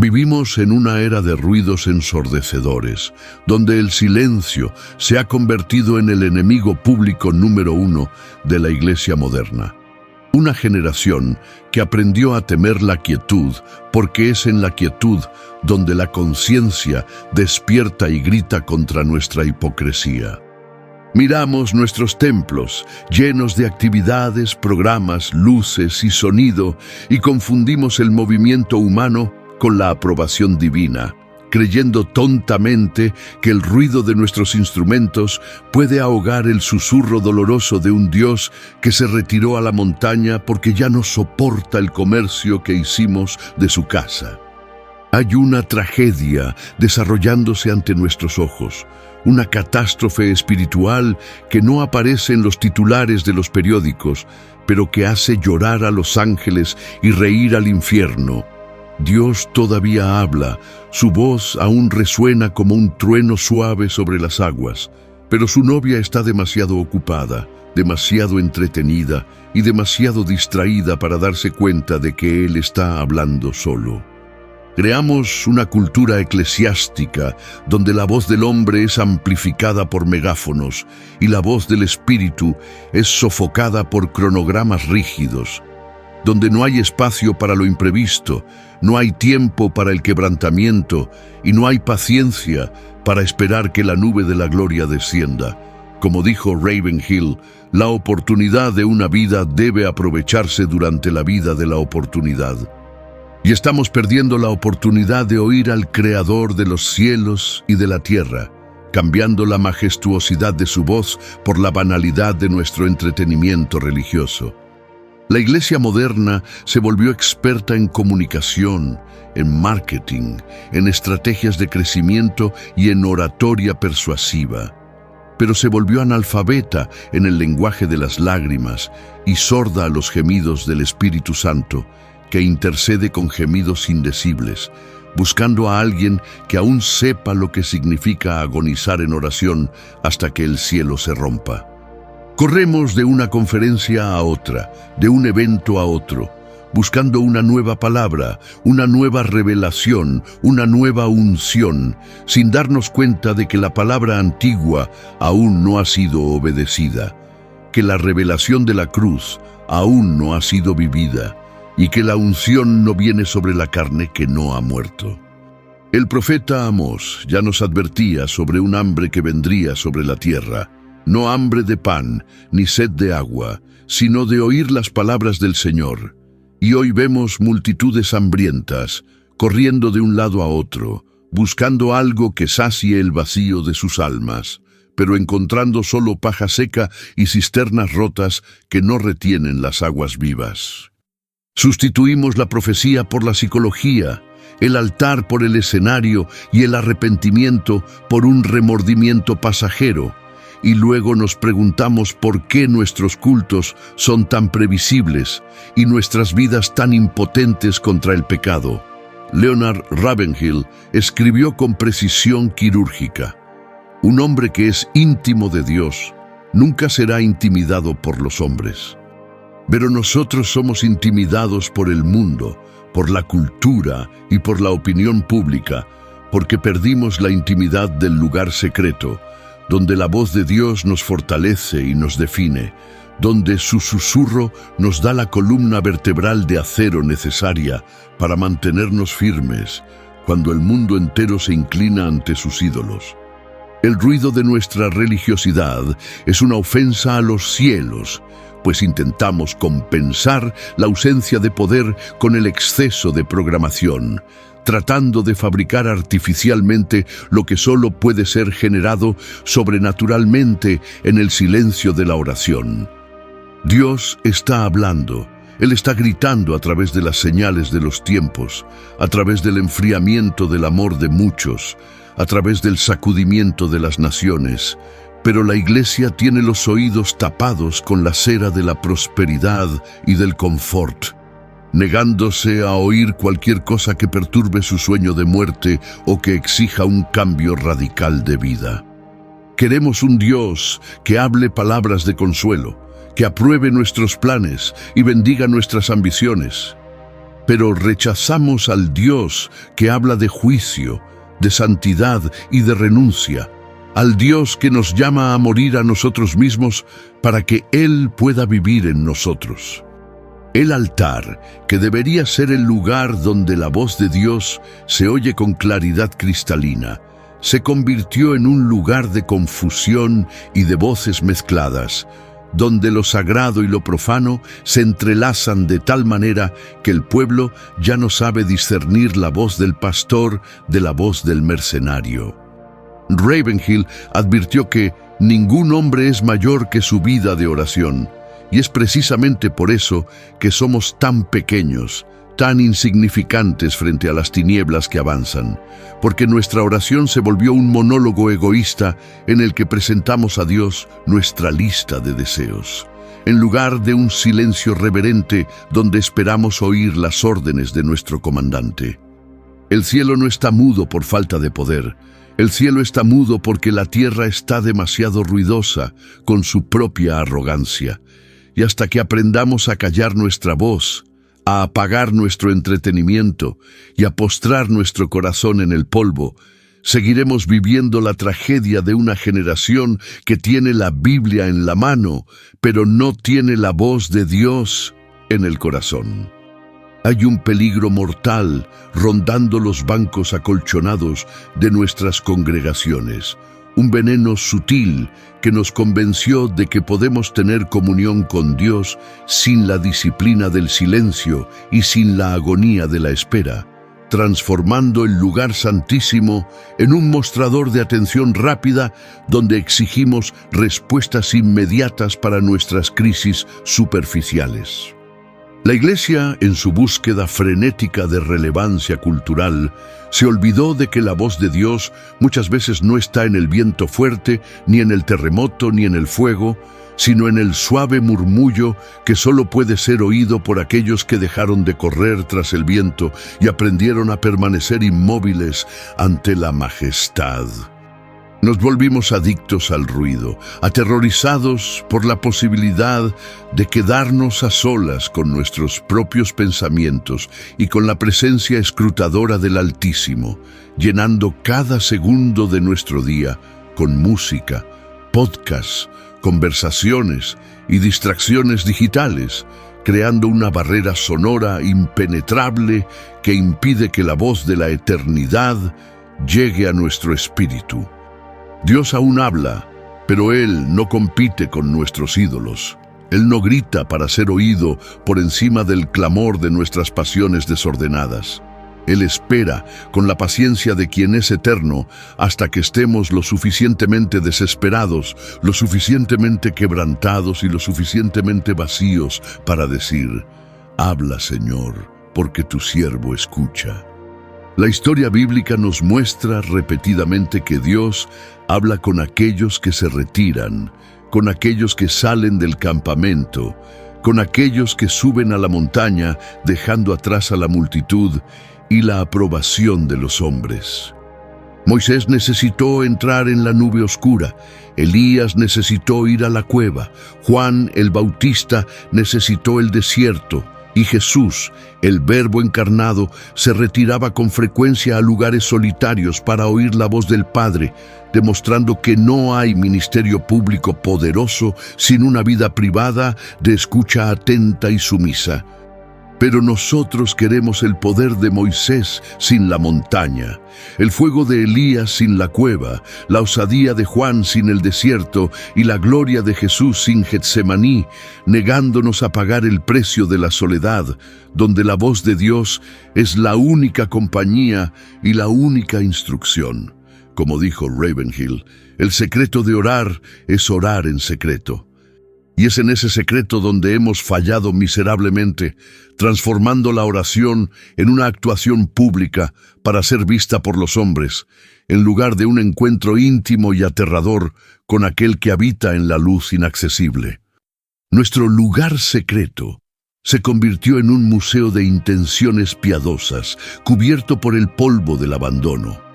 Vivimos en una era de ruidos ensordecedores, donde el silencio se ha convertido en el enemigo público número uno de la Iglesia moderna. Una generación que aprendió a temer la quietud, porque es en la quietud donde la conciencia despierta y grita contra nuestra hipocresía. Miramos nuestros templos llenos de actividades, programas, luces y sonido, y confundimos el movimiento humano con la aprobación divina, creyendo tontamente que el ruido de nuestros instrumentos puede ahogar el susurro doloroso de un Dios que se retiró a la montaña porque ya no soporta el comercio que hicimos de su casa. Hay una tragedia desarrollándose ante nuestros ojos, una catástrofe espiritual que no aparece en los titulares de los periódicos, pero que hace llorar a los ángeles y reír al infierno. Dios todavía habla, su voz aún resuena como un trueno suave sobre las aguas, pero su novia está demasiado ocupada, demasiado entretenida y demasiado distraída para darse cuenta de que Él está hablando solo. Creamos una cultura eclesiástica donde la voz del hombre es amplificada por megáfonos y la voz del espíritu es sofocada por cronogramas rígidos, donde no hay espacio para lo imprevisto, no hay tiempo para el quebrantamiento y no hay paciencia para esperar que la nube de la gloria descienda. Como dijo Ravenhill, la oportunidad de una vida debe aprovecharse durante la vida de la oportunidad. Y estamos perdiendo la oportunidad de oír al Creador de los cielos y de la tierra, cambiando la majestuosidad de su voz por la banalidad de nuestro entretenimiento religioso. La Iglesia moderna se volvió experta en comunicación, en marketing, en estrategias de crecimiento y en oratoria persuasiva. Pero se volvió analfabeta en el lenguaje de las lágrimas y sorda a los gemidos del Espíritu Santo, que intercede con gemidos indecibles, buscando a alguien que aún sepa lo que significa agonizar en oración hasta que el cielo se rompa. Corremos de una conferencia a otra, de un evento a otro, buscando una nueva palabra, una nueva revelación, una nueva unción, sin darnos cuenta de que la palabra antigua aún no ha sido obedecida, que la revelación de la cruz aún no ha sido vivida, y que la unción no viene sobre la carne que no ha muerto. El profeta Amós ya nos advertía sobre un hambre que vendría sobre la tierra, no hambre de pan, ni sed de agua, sino de oír las palabras del Señor. Y hoy vemos multitudes hambrientas, corriendo de un lado a otro, buscando algo que sacie el vacío de sus almas, pero encontrando solo paja seca y cisternas rotas que no retienen las aguas vivas. Sustituimos la profecía por la psicología, el altar por el escenario y el arrepentimiento por un remordimiento pasajero, y luego nos preguntamos por qué nuestros cultos son tan previsibles y nuestras vidas tan impotentes contra el pecado. Leonard Ravenhill escribió con precisión quirúrgica: un hombre que es íntimo de Dios nunca será intimidado por los hombres. Pero nosotros somos intimidados por el mundo, por la cultura y por la opinión pública, porque perdimos la intimidad del lugar secreto, donde la voz de Dios nos fortalece y nos define, donde su susurro nos da la columna vertebral de acero necesaria para mantenernos firmes cuando el mundo entero se inclina ante sus ídolos. El ruido de nuestra religiosidad es una ofensa a los cielos, pues intentamos compensar la ausencia de poder con el exceso de programación, tratando de fabricar artificialmente lo que solo puede ser generado sobrenaturalmente en el silencio de la oración. Dios está hablando. Él está gritando a través de las señales de los tiempos, a través del enfriamiento del amor de muchos, a través del sacudimiento de las naciones. Pero la Iglesia tiene los oídos tapados con la cera de la prosperidad y del confort, negándose a oír cualquier cosa que perturbe su sueño de muerte o que exija un cambio radical de vida. Queremos un Dios que hable palabras de consuelo, que apruebe nuestros planes y bendiga nuestras ambiciones. pero rechazamos al Dios que habla de juicio, de santidad y de renuncia, al Dios que nos llama a morir a nosotros mismos para que Él pueda vivir en nosotros. El altar, que debería ser el lugar donde la voz de Dios se oye con claridad cristalina, se convirtió en un lugar de confusión y de voces mezcladas, donde lo sagrado y lo profano se entrelazan de tal manera que el pueblo ya no sabe discernir la voz del pastor de la voz del mercenario. Ravenhill advirtió que ningún hombre es mayor que su vida de oración, y es precisamente por eso que somos tan pequeños, tan insignificantes frente a las tinieblas que avanzan, porque nuestra oración se volvió un monólogo egoísta en el que presentamos a Dios nuestra lista de deseos, en lugar de un silencio reverente donde esperamos oír las órdenes de nuestro comandante. El cielo no está mudo por falta de poder. El cielo está mudo porque la tierra está demasiado ruidosa con su propia arrogancia. Y hasta que aprendamos a callar nuestra voz, a apagar nuestro entretenimiento y a postrar nuestro corazón en el polvo, seguiremos viviendo la tragedia de una generación que tiene la Biblia en la mano, pero no tiene la voz de Dios en el corazón. Hay un peligro mortal rondando los bancos acolchonados de nuestras congregaciones, un veneno sutil que nos convenció de que podemos tener comunión con Dios sin la disciplina del silencio y sin la agonía de la espera, transformando el lugar santísimo en un mostrador de atención rápida donde exigimos respuestas inmediatas para nuestras crisis superficiales. La Iglesia, en su búsqueda frenética de relevancia cultural, se olvidó de que la voz de Dios muchas veces no está en el viento fuerte, ni en el terremoto, ni en el fuego, sino en el suave murmullo que solo puede ser oído por aquellos que dejaron de correr tras el viento y aprendieron a permanecer inmóviles ante la majestad. Nos volvimos adictos al ruido, aterrorizados por la posibilidad de quedarnos a solas con nuestros propios pensamientos y con la presencia escrutadora del Altísimo, llenando cada segundo de nuestro día con música, podcasts, conversaciones y distracciones digitales, creando una barrera sonora impenetrable que impide que la voz de la eternidad llegue a nuestro espíritu. Dios aún habla, pero Él no compite con nuestros ídolos. Él no grita para ser oído por encima del clamor de nuestras pasiones desordenadas. Él espera, con la paciencia de quien es eterno, hasta que estemos lo suficientemente desesperados, lo suficientemente quebrantados y lo suficientemente vacíos para decir: «Habla, Señor, porque tu siervo escucha». La historia bíblica nos muestra repetidamente que Dios habla con aquellos que se retiran, con aquellos que salen del campamento, con aquellos que suben a la montaña dejando atrás a la multitud y la aprobación de los hombres. Moisés necesitó entrar en la nube oscura, Elías necesitó ir a la cueva, Juan el Bautista necesitó el desierto, y Jesús, el Verbo encarnado, se retiraba con frecuencia a lugares solitarios para oír la voz del Padre, demostrando que no hay ministerio público poderoso sin una vida privada de escucha atenta y sumisa. Pero nosotros queremos el poder de Moisés sin la montaña, el fuego de Elías sin la cueva, la osadía de Juan sin el desierto y la gloria de Jesús sin Getsemaní, negándonos a pagar el precio de la soledad, donde la voz de Dios es la única compañía y la única instrucción. Como dijo Ravenhill, el secreto de orar es orar en secreto. Y es en ese secreto donde hemos fallado miserablemente, transformando la oración en una actuación pública para ser vista por los hombres, en lugar de un encuentro íntimo y aterrador con aquel que habita en la luz inaccesible. Nuestro lugar secreto se convirtió en un museo de intenciones piadosas, cubierto por el polvo del abandono.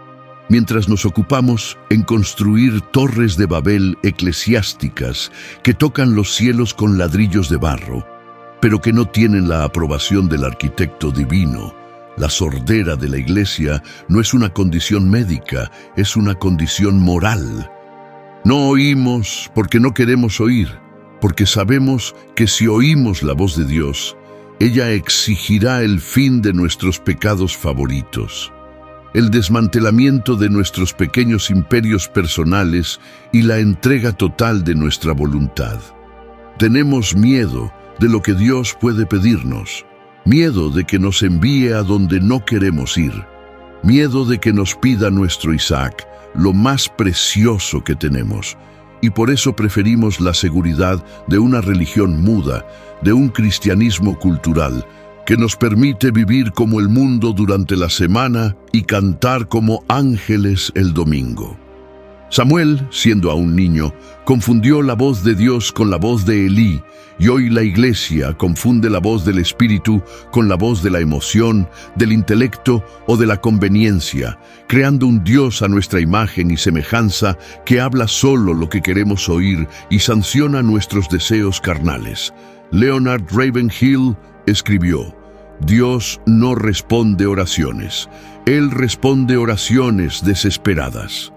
Mientras nos ocupamos en construir torres de Babel eclesiásticas que tocan los cielos con ladrillos de barro, pero que no tienen la aprobación del arquitecto divino. La sordera de la iglesia no es una condición médica, es una condición moral. No oímos porque no queremos oír, porque sabemos que si oímos la voz de Dios, ella exigirá el fin de nuestros pecados favoritos, el desmantelamiento de nuestros pequeños imperios personales y la entrega total de nuestra voluntad. Tenemos miedo de lo que Dios puede pedirnos, miedo de que nos envíe a donde no queremos ir, miedo de que nos pida nuestro Isaac, lo más precioso que tenemos, y por eso preferimos la seguridad de una religión muda, de un cristianismo cultural, que nos permite vivir como el mundo durante la semana y cantar como ángeles el domingo. Samuel, siendo aún niño, confundió la voz de Dios con la voz de Elí, y hoy la iglesia confunde la voz del Espíritu con la voz de la emoción, del intelecto o de la conveniencia, creando un Dios a nuestra imagen y semejanza que habla solo lo que queremos oír y sanciona nuestros deseos carnales. Leonard Ravenhill escribió: Dios no responde oraciones, Él responde oraciones desesperadas.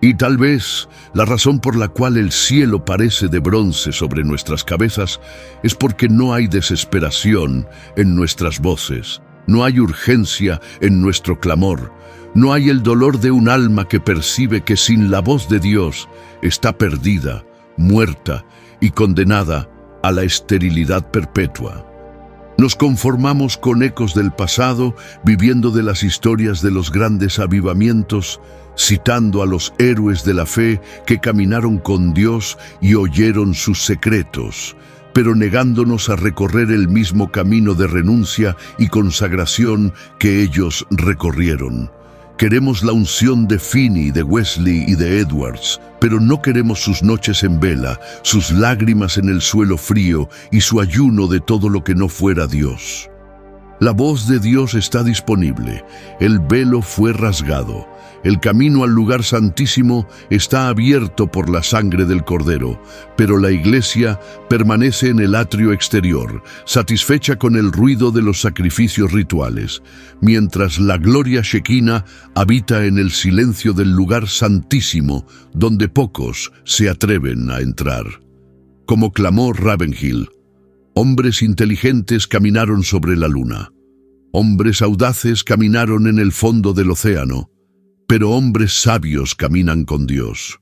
Y tal vez la razón por la cual el cielo parece de bronce sobre nuestras cabezas es porque no hay desesperación en nuestras voces, no hay urgencia en nuestro clamor, no hay el dolor de un alma que percibe que sin la voz de Dios está perdida, muerta y condenada a la esterilidad perpetua. Nos conformamos con ecos del pasado, viviendo de las historias de los grandes avivamientos, citando a los héroes de la fe que caminaron con Dios y oyeron sus secretos, pero negándonos a recorrer el mismo camino de renuncia y consagración que ellos recorrieron. Queremos la unción de Finney, de Wesley y de Edwards, pero no queremos sus noches en vela, sus lágrimas en el suelo frío y su ayuno de todo lo que no fuera Dios. La voz de Dios está disponible, el velo fue rasgado, el camino al lugar santísimo está abierto por la sangre del Cordero, pero la iglesia permanece en el atrio exterior, satisfecha con el ruido de los sacrificios rituales, mientras la gloria Shekinah habita en el silencio del lugar santísimo, donde pocos se atreven a entrar. Como clamó Ravenhill, hombres inteligentes caminaron sobre la luna, hombres audaces caminaron en el fondo del océano, pero hombres sabios caminan con Dios.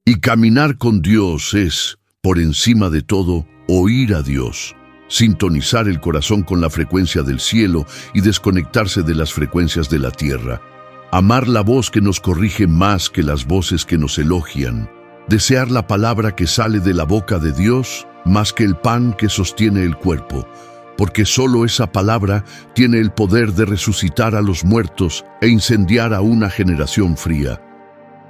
Y caminar con Dios es, por encima de todo, oír a Dios, sintonizar el corazón con la frecuencia del cielo y desconectarse de las frecuencias de la tierra, amar la voz que nos corrige más que las voces que nos elogian, desear la palabra que sale de la boca de Dios más que el pan que sostiene el cuerpo, porque solo esa palabra tiene el poder de resucitar a los muertos e incendiar a una generación fría.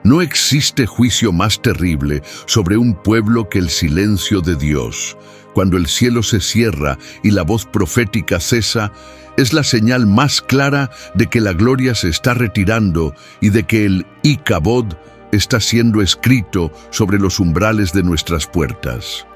No existe juicio más terrible sobre un pueblo que el silencio de Dios. Cuando el cielo se cierra y la voz profética cesa, es la señal más clara de que la gloria se está retirando y de que el Icabod está siendo escrito sobre los umbrales de nuestras puertas.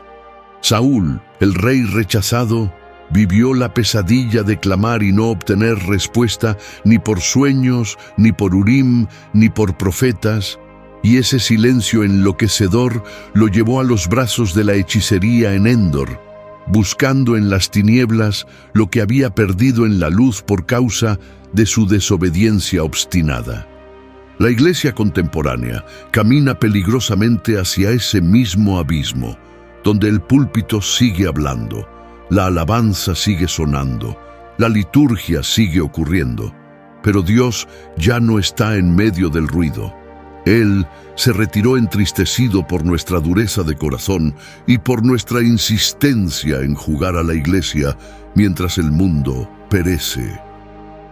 Saúl, el rey rechazado, vivió la pesadilla de clamar y no obtener respuesta ni por sueños, ni por Urim, ni por profetas, y ese silencio enloquecedor lo llevó a los brazos de la hechicería en Endor, buscando en las tinieblas lo que había perdido en la luz por causa de su desobediencia obstinada. La iglesia contemporánea camina peligrosamente hacia ese mismo abismo, donde el púlpito sigue hablando, la alabanza sigue sonando, la liturgia sigue ocurriendo, pero Dios ya no está en medio del ruido. Él se retiró entristecido por nuestra dureza de corazón y por nuestra insistencia en jugar a la iglesia mientras el mundo perece.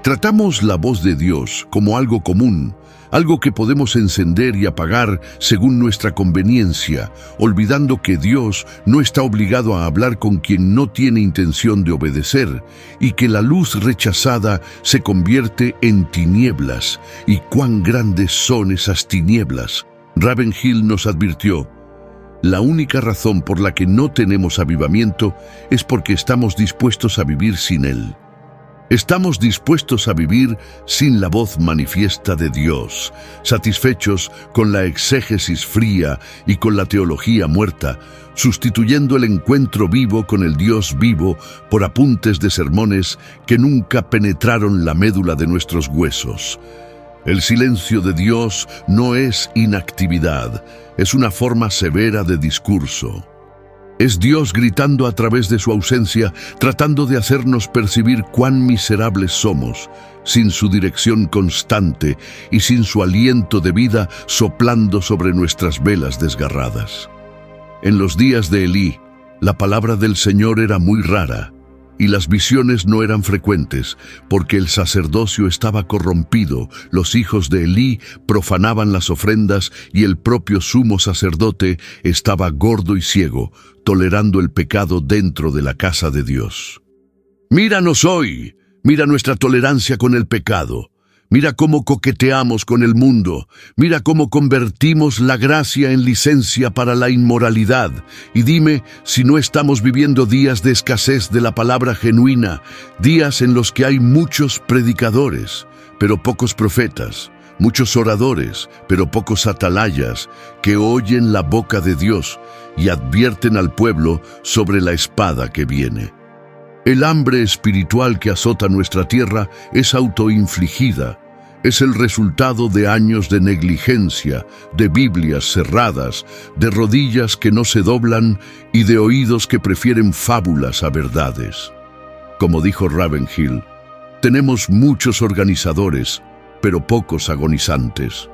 Tratamos la voz de Dios como algo común, algo que podemos encender y apagar según nuestra conveniencia, olvidando que Dios no está obligado a hablar con quien no tiene intención de obedecer, y que la luz rechazada se convierte en tinieblas. ¿Y cuán grandes son esas tinieblas? Ravenhill nos advirtió: La única razón por la que no tenemos avivamiento es porque estamos dispuestos a vivir sin él. Estamos dispuestos a vivir sin la voz manifiesta de Dios, satisfechos con la exégesis fría y con la teología muerta, sustituyendo el encuentro vivo con el Dios vivo por apuntes de sermones que nunca penetraron la médula de nuestros huesos. El silencio de Dios no es inactividad, es una forma severa de discurso. Es Dios gritando a través de su ausencia, tratando de hacernos percibir cuán miserables somos, sin su dirección constante y sin su aliento de vida soplando sobre nuestras velas desgarradas. En los días de Elí, la palabra del Señor era muy rara, y las visiones no eran frecuentes, porque el sacerdocio estaba corrompido, los hijos de Elí profanaban las ofrendas y el propio sumo sacerdote estaba gordo y ciego, tolerando el pecado dentro de la casa de Dios. Míranos hoy, mira nuestra tolerancia con el pecado. Mira cómo coqueteamos con el mundo, mira cómo convertimos la gracia en licencia para la inmoralidad. Y dime si no estamos viviendo días de escasez de la palabra genuina, días en los que hay muchos predicadores, pero pocos profetas, muchos oradores, pero pocos atalayas, que oyen la boca de Dios y advierten al pueblo sobre la espada que viene. El hambre espiritual que azota nuestra tierra es autoinfligida. Es el resultado de años de negligencia, de Biblias cerradas, de rodillas que no se doblan y de oídos que prefieren fábulas a verdades. Como dijo Ravenhill, tenemos muchos organizadores, pero pocos agonizantes.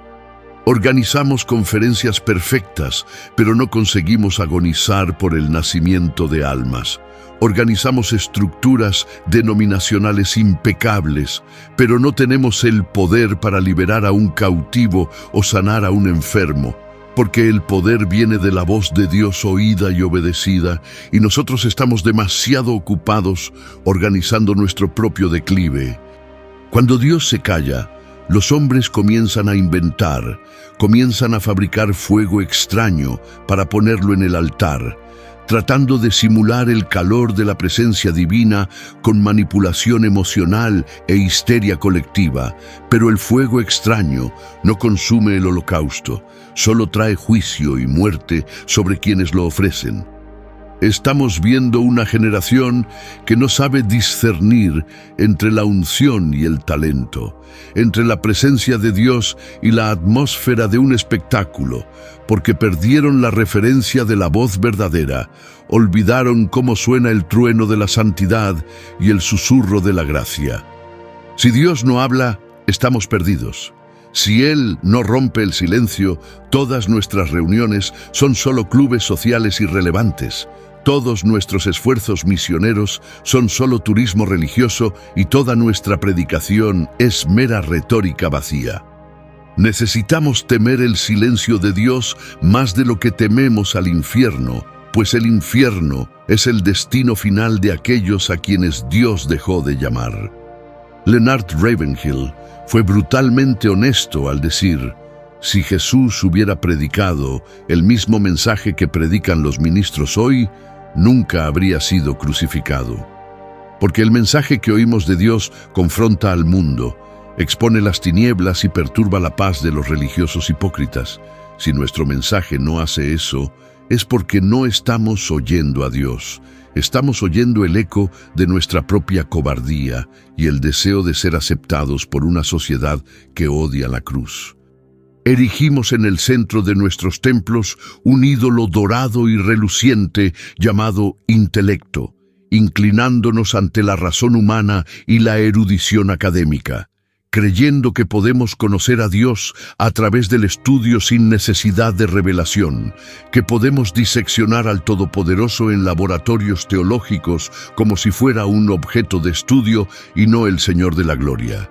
Organizamos conferencias perfectas, pero no conseguimos agonizar por el nacimiento de almas. Organizamos estructuras denominacionales impecables, pero no tenemos el poder para liberar a un cautivo o sanar a un enfermo, porque el poder viene de la voz de Dios oída y obedecida, y nosotros estamos demasiado ocupados organizando nuestro propio declive. Cuando Dios se calla, los hombres comienzan a inventar, comienzan a fabricar fuego extraño para ponerlo en el altar, tratando de simular el calor de la presencia divina con manipulación emocional e histeria colectiva, pero el fuego extraño no consume el holocausto, solo trae juicio y muerte sobre quienes lo ofrecen. Estamos viendo una generación que no sabe discernir entre la unción y el talento, entre la presencia de Dios y la atmósfera de un espectáculo, porque perdieron la referencia de la voz verdadera, olvidaron cómo suena el trueno de la santidad y el susurro de la gracia. Si Dios no habla, estamos perdidos. Si Él no rompe el silencio, todas nuestras reuniones son solo clubes sociales irrelevantes. Todos nuestros esfuerzos misioneros son solo turismo religioso y toda nuestra predicación es mera retórica vacía. Necesitamos temer el silencio de Dios más de lo que tememos al infierno, pues el infierno es el destino final de aquellos a quienes Dios dejó de llamar. Leonard Ravenhill fue brutalmente honesto al decir: si Jesús hubiera predicado el mismo mensaje que predican los ministros hoy, nunca habría sido crucificado. Porque el mensaje que oímos de Dios confronta al mundo, expone las tinieblas y perturba la paz de los religiosos hipócritas. Si nuestro mensaje no hace eso, es porque no estamos oyendo a Dios. Estamos oyendo el eco de nuestra propia cobardía y el deseo de ser aceptados por una sociedad que odia la cruz. Erigimos en el centro de nuestros templos un ídolo dorado y reluciente llamado intelecto, inclinándonos ante la razón humana y la erudición académica, creyendo que podemos conocer a Dios a través del estudio sin necesidad de revelación, que podemos diseccionar al Todopoderoso en laboratorios teológicos como si fuera un objeto de estudio y no el Señor de la Gloria.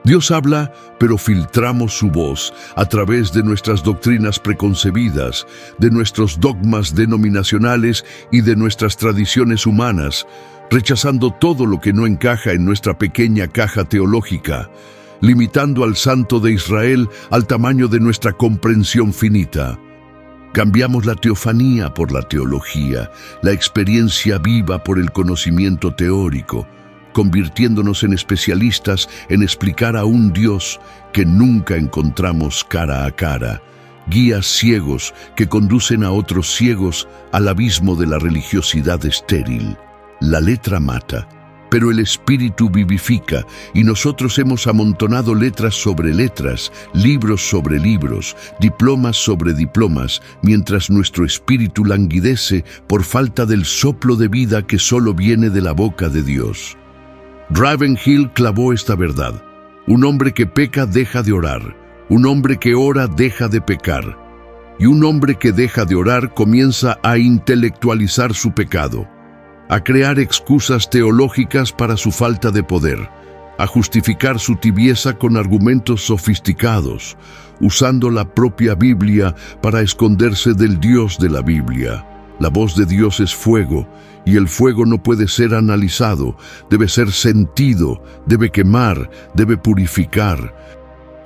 Dios habla, pero filtramos su voz a través de nuestras doctrinas preconcebidas, de nuestros dogmas denominacionales y de nuestras tradiciones humanas, rechazando todo lo que no encaja en nuestra pequeña caja teológica, limitando al Santo de Israel al tamaño de nuestra comprensión finita. Cambiamos la teofanía por la teología, la experiencia viva por el conocimiento teórico, convirtiéndonos en especialistas en explicar a un Dios que nunca encontramos cara a cara, guías ciegos que conducen a otros ciegos al abismo de la religiosidad estéril. La letra mata, pero el espíritu vivifica, y nosotros hemos amontonado letras sobre letras, libros sobre libros, diplomas sobre diplomas, mientras nuestro espíritu languidece por falta del soplo de vida que solo viene de la boca de Dios. Ravenhill clavó esta verdad: un hombre que peca deja de orar, un hombre que ora deja de pecar, y un hombre que deja de orar comienza a intelectualizar su pecado, a crear excusas teológicas para su falta de poder, a justificar su tibieza con argumentos sofisticados, usando la propia Biblia para esconderse del Dios de la Biblia. La voz de Dios es fuego, y el fuego no puede ser analizado, debe ser sentido, debe quemar, debe purificar.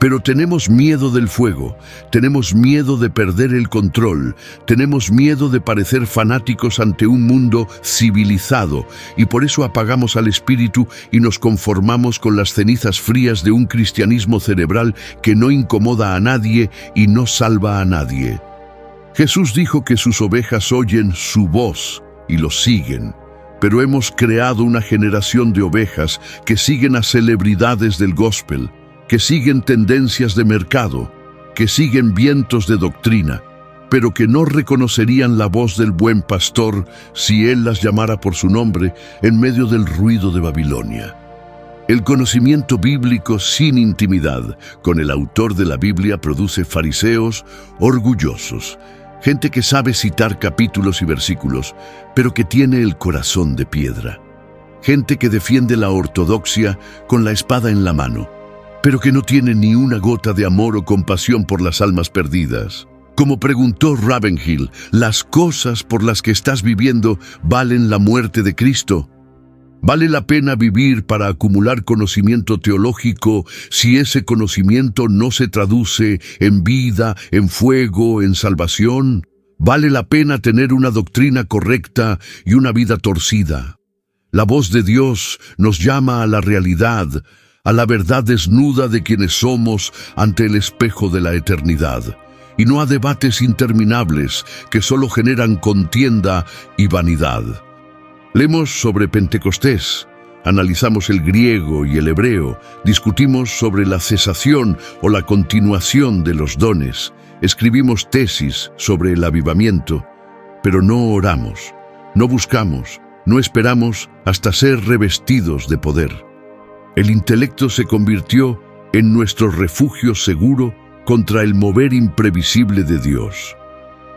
Pero tenemos miedo del fuego, tenemos miedo de perder el control, tenemos miedo de parecer fanáticos ante un mundo civilizado, y por eso apagamos al espíritu y nos conformamos con las cenizas frías de un cristianismo cerebral que no incomoda a nadie y no salva a nadie. Jesús dijo que sus ovejas oyen su voz y lo siguen, pero hemos creado una generación de ovejas que siguen a celebridades del gospel, que siguen tendencias de mercado, que siguen vientos de doctrina, pero que no reconocerían la voz del buen pastor si él las llamara por su nombre en medio del ruido de Babilonia. El conocimiento bíblico sin intimidad con el autor de la Biblia produce fariseos orgullosos, gente que sabe citar capítulos y versículos, pero que tiene el corazón de piedra. Gente que defiende la ortodoxia con la espada en la mano, pero que no tiene ni una gota de amor o compasión por las almas perdidas. Como preguntó Ravenhill, ¿las cosas por las que estás viviendo valen la muerte de Cristo? ¿Vale la pena vivir para acumular conocimiento teológico si ese conocimiento no se traduce en vida, en fuego, en salvación? ¿Vale la pena tener una doctrina correcta y una vida torcida? La voz de Dios nos llama a la realidad, a la verdad desnuda de quienes somos ante el espejo de la eternidad, y no a debates interminables que solo generan contienda y vanidad. Leemos sobre Pentecostés, analizamos el griego y el hebreo, discutimos sobre la cesación o la continuación de los dones, escribimos tesis sobre el avivamiento, pero no oramos, no buscamos, no esperamos hasta ser revestidos de poder. El intelecto se convirtió en nuestro refugio seguro contra el mover imprevisible de Dios.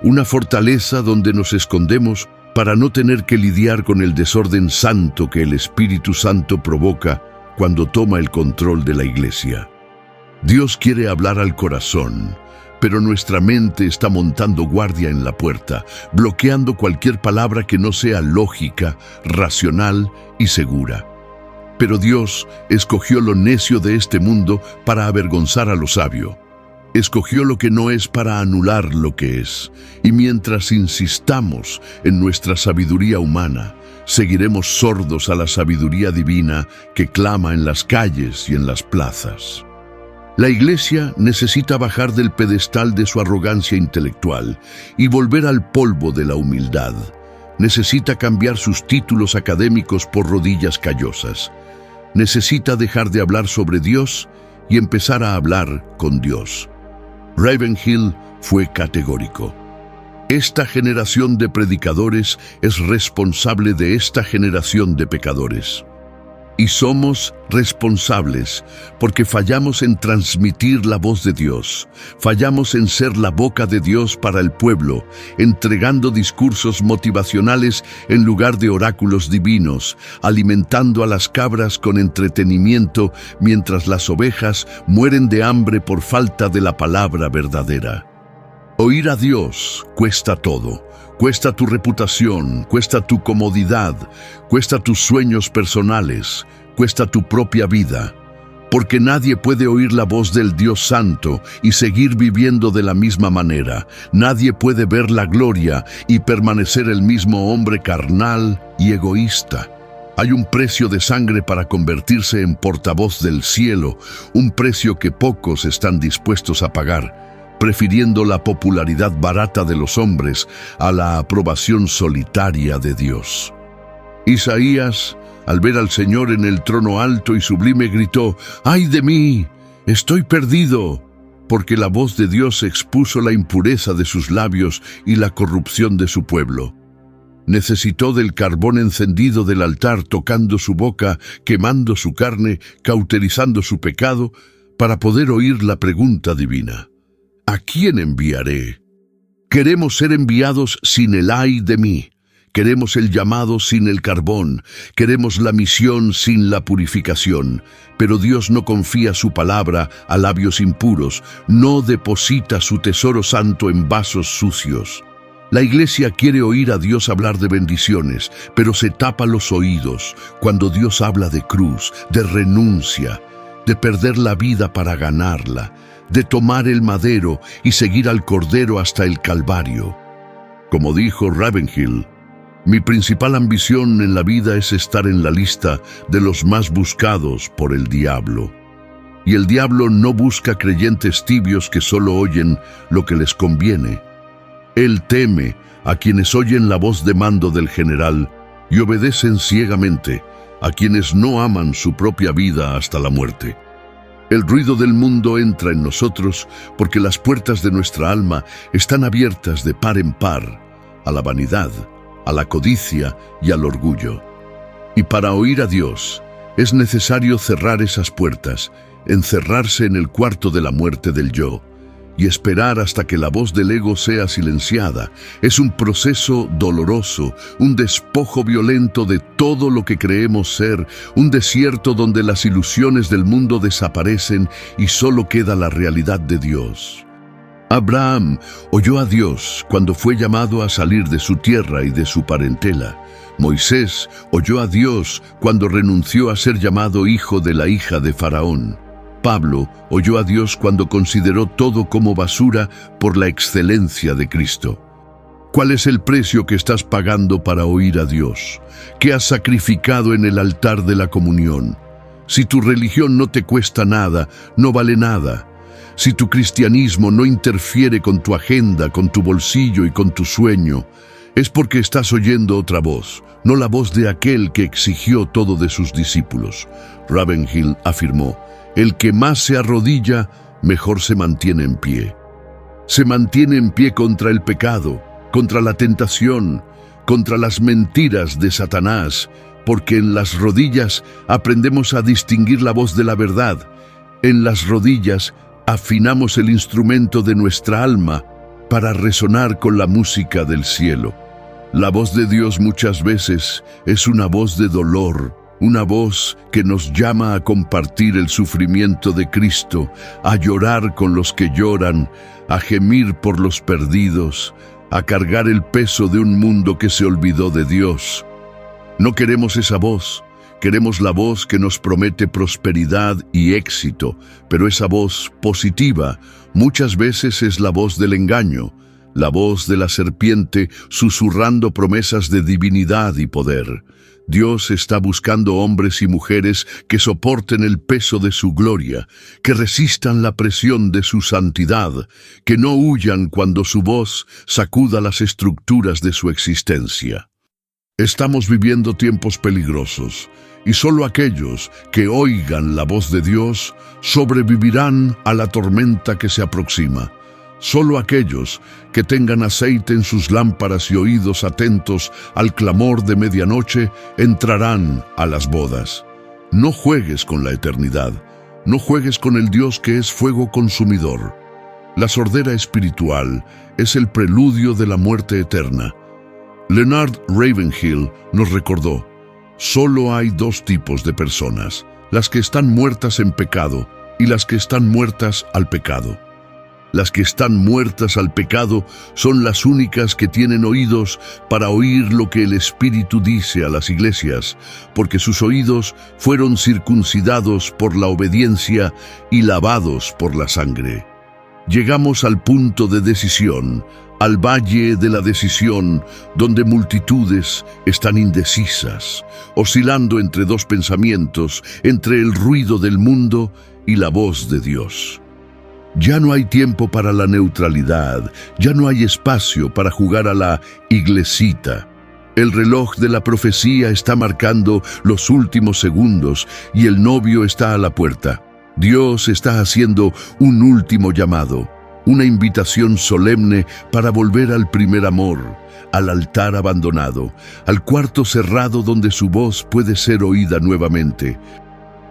Una fortaleza donde nos escondemos para no tener que lidiar con el desorden santo que el Espíritu Santo provoca cuando toma el control de la iglesia. Dios quiere hablar al corazón, pero nuestra mente está montando guardia en la puerta, bloqueando cualquier palabra que no sea lógica, racional y segura. Pero Dios escogió lo necio de este mundo para avergonzar a lo sabio. Escogió lo que no es para anular lo que es. Y mientras insistamos en nuestra sabiduría humana, seguiremos sordos a la sabiduría divina que clama en las calles y en las plazas. La iglesia necesita bajar del pedestal de su arrogancia intelectual y volver al polvo de la humildad. Necesita cambiar sus títulos académicos por rodillas callosas. Necesita dejar de hablar sobre Dios y empezar a hablar con Dios. Ravenhill fue categórico. Esta generación de predicadores es responsable de esta generación de pecadores. Y somos responsables porque fallamos en transmitir la voz de Dios, fallamos en ser la boca de Dios para el pueblo, entregando discursos motivacionales en lugar de oráculos divinos, alimentando a las cabras con entretenimiento mientras las ovejas mueren de hambre por falta de la palabra verdadera. Oír a Dios cuesta todo. Cuesta tu reputación, cuesta tu comodidad, cuesta tus sueños personales, cuesta tu propia vida. porque nadie puede oír la voz del Dios Santo y seguir viviendo de la misma manera. Nadie puede ver la gloria y permanecer el mismo hombre carnal y egoísta. Hay un precio de sangre para convertirse en portavoz del cielo, un precio que pocos están dispuestos a pagar, prefiriendo la popularidad barata de los hombres a la aprobación solitaria de Dios. Isaías, al ver al Señor en el trono alto y sublime, gritó: ¡Ay de mí! ¡Estoy perdido! Porque la voz de Dios expuso la impureza de sus labios y la corrupción de su pueblo. Necesitó del carbón encendido del altar tocando su boca, quemando su carne, cauterizando su pecado, para poder oír la pregunta divina: ¿a quién enviaré? Queremos ser enviados sin el ay de mí. Queremos el llamado sin el carbón, queremos la misión sin la purificación, pero Dios no confía su palabra a labios impuros, no deposita su tesoro santo en vasos sucios. La iglesia quiere oír a Dios hablar de bendiciones, pero se tapa los oídos cuando Dios habla de cruz, de renuncia, de perder la vida para ganarla, de tomar el madero y seguir al Cordero hasta el Calvario. Como dijo Ravenhill, mi principal ambición en la vida es estar en la lista de los más buscados por el diablo. Y el diablo no busca creyentes tibios que solo oyen lo que les conviene. Él teme a quienes oyen la voz de mando del general y obedecen ciegamente a quienes no aman su propia vida hasta la muerte. El ruido del mundo entra en nosotros porque las puertas de nuestra alma están abiertas de par en par a la vanidad, a la codicia y al orgullo. Y para oír a Dios es necesario cerrar esas puertas, encerrarse en el cuarto de la muerte del yo y esperar hasta que la voz del ego sea silenciada. Es un proceso doloroso, un despojo violento de todo lo que creemos ser, un desierto donde las ilusiones del mundo desaparecen y solo queda la realidad de Dios. Abraham oyó a Dios cuando fue llamado a salir de su tierra y de su parentela. Moisés oyó a Dios cuando renunció a ser llamado hijo de la hija de Faraón. Pablo oyó a Dios cuando consideró todo como basura por la excelencia de Cristo. ¿Cuál es el precio que estás pagando para oír a Dios? ¿Qué has sacrificado en el altar de la comunión? Si tu religión no te cuesta nada, no vale nada. Si tu cristianismo no interfiere con tu agenda, con tu bolsillo y con tu sueño, es porque estás oyendo otra voz, no la voz de aquel que exigió todo de sus discípulos. Ravenhill afirmó: el que más se arrodilla, mejor se mantiene en pie. Se mantiene en pie contra el pecado, contra la tentación, contra las mentiras de Satanás, porque en las rodillas aprendemos a distinguir la voz de la verdad. En las rodillas afinamos el instrumento de nuestra alma para resonar con la música del cielo. La voz de Dios muchas veces es una voz de dolor, una voz que nos llama a compartir el sufrimiento de Cristo, a llorar con los que lloran, a gemir por los perdidos, a cargar el peso de un mundo que se olvidó de Dios. No queremos esa voz. Queremos la voz que nos promete prosperidad y éxito, pero esa voz positiva muchas veces es la voz del engaño, la voz de la serpiente susurrando promesas de divinidad y poder. Dios está buscando hombres y mujeres que soporten el peso de su gloria, que resistan la presión de su santidad, que no huyan cuando su voz sacuda las estructuras de su existencia. Estamos viviendo tiempos peligrosos, y solo aquellos que oigan la voz de Dios sobrevivirán a la tormenta que se aproxima. Solo aquellos que tengan aceite en sus lámparas y oídos atentos al clamor de medianoche entrarán a las bodas. No juegues con la eternidad, no juegues con el Dios que es fuego consumidor. La sordera espiritual es el preludio de la muerte eterna. Leonard Ravenhill nos recordó: solo hay dos tipos de personas, las que están muertas en pecado y las que están muertas al pecado. Las que están muertas al pecado son las únicas que tienen oídos para oír lo que el Espíritu dice a las iglesias, porque sus oídos fueron circuncidados por la obediencia y lavados por la sangre. Llegamos al punto de decisión, al valle de la decisión, donde multitudes están indecisas, oscilando entre dos pensamientos, entre el ruido del mundo y la voz de Dios. Ya no hay tiempo para la neutralidad, ya no hay espacio para jugar a la iglesita. El reloj de la profecía está marcando los últimos segundos y el novio está a la puerta. Dios está haciendo un último llamado, una invitación solemne para volver al primer amor, al altar abandonado, al cuarto cerrado donde su voz puede ser oída nuevamente.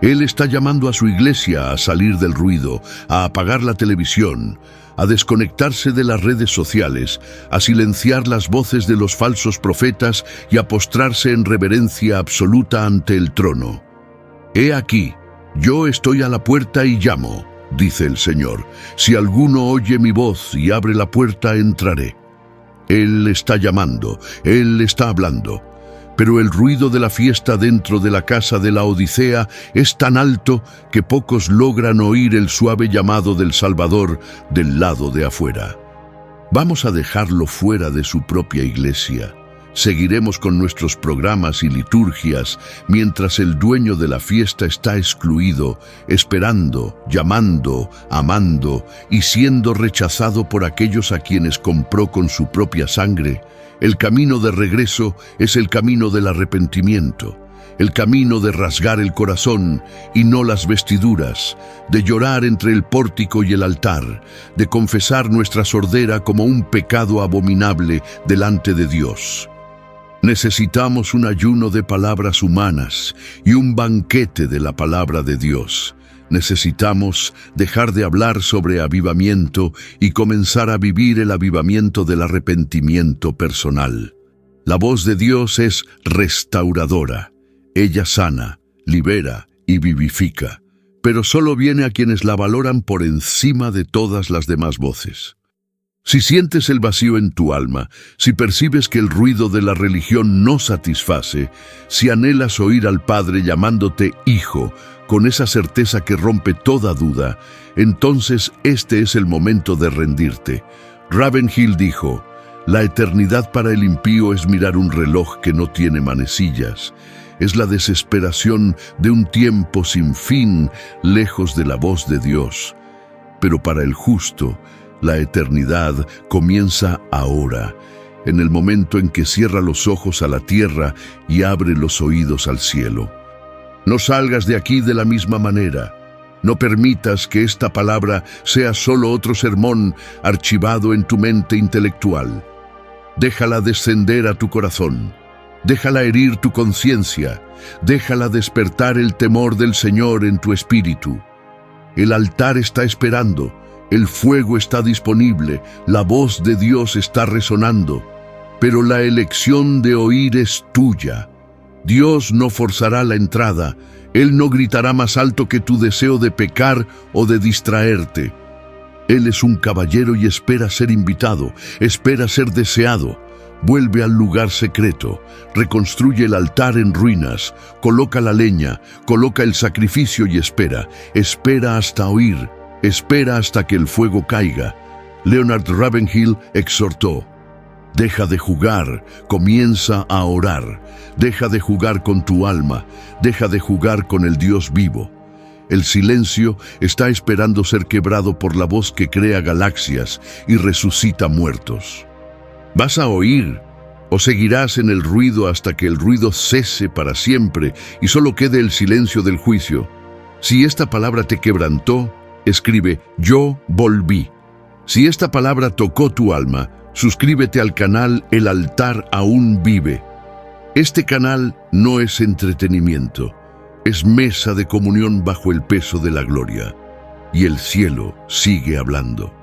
Él está llamando a su iglesia a salir del ruido, a apagar la televisión, a desconectarse de las redes sociales, a silenciar las voces de los falsos profetas y a postrarse en reverencia absoluta ante el trono. He aquí, yo estoy a la puerta y llamo, dice el Señor. Si alguno oye mi voz y abre la puerta, entraré. Él está llamando, Él está hablando. Pero el ruido de la fiesta dentro de la casa de la Odisea es tan alto que pocos logran oír el suave llamado del Salvador del lado de afuera. Vamos a dejarlo fuera de su propia iglesia. Seguiremos con nuestros programas y liturgias mientras el dueño de la fiesta está excluido, esperando, llamando, amando y siendo rechazado por aquellos a quienes compró con su propia sangre. El camino de regreso es el camino del arrepentimiento, el camino de rasgar el corazón y no las vestiduras, de llorar entre el pórtico y el altar, de confesar nuestra sordera como un pecado abominable delante de Dios. Necesitamos un ayuno de palabras humanas y un banquete de la palabra de Dios. Necesitamos dejar de hablar sobre avivamiento y comenzar a vivir el avivamiento del arrepentimiento personal. La voz de Dios es restauradora. Ella sana, libera y vivifica, pero solo viene a quienes la valoran por encima de todas las demás voces. Si sientes el vacío en tu alma, si percibes que el ruido de la religión no satisface, si anhelas oír al Padre llamándote hijo, con esa certeza que rompe toda duda, entonces este es el momento de rendirte. Ravenhill dijo, la eternidad para el impío es mirar un reloj que no tiene manecillas. Es la desesperación de un tiempo sin fin, lejos de la voz de Dios. Pero para el justo, la eternidad comienza ahora, en el momento en que cierra los ojos a la tierra y abre los oídos al cielo. No salgas de aquí de la misma manera. No permitas que esta palabra sea solo otro sermón archivado en tu mente intelectual. Déjala descender a tu corazón. Déjala herir tu conciencia. Déjala despertar el temor del Señor en tu espíritu. El altar está esperando. El fuego está disponible, la voz de Dios está resonando, pero la elección de oír es tuya. Dios no forzará la entrada, Él no gritará más alto que tu deseo de pecar o de distraerte. Él es un caballero y espera ser invitado, espera ser deseado. Vuelve al lugar secreto, reconstruye el altar en ruinas, coloca la leña, coloca el sacrificio y espera hasta oír. Espera hasta que el fuego caiga. Leonard Ravenhill exhortó, deja de jugar, comienza a orar. Deja de jugar con tu alma, deja de jugar con el Dios vivo. El silencio está esperando ser quebrado por la voz que crea galaxias y resucita muertos. ¿Vas a oír o seguirás en el ruido hasta que el ruido cese para siempre y solo quede el silencio del juicio? Si esta palabra te quebrantó, escribe, yo volví. Si esta palabra tocó tu alma, suscríbete al canal El Altar Aún Vive. Este canal no es entretenimiento, es mesa de comunión bajo el peso de la gloria. Y el cielo sigue hablando.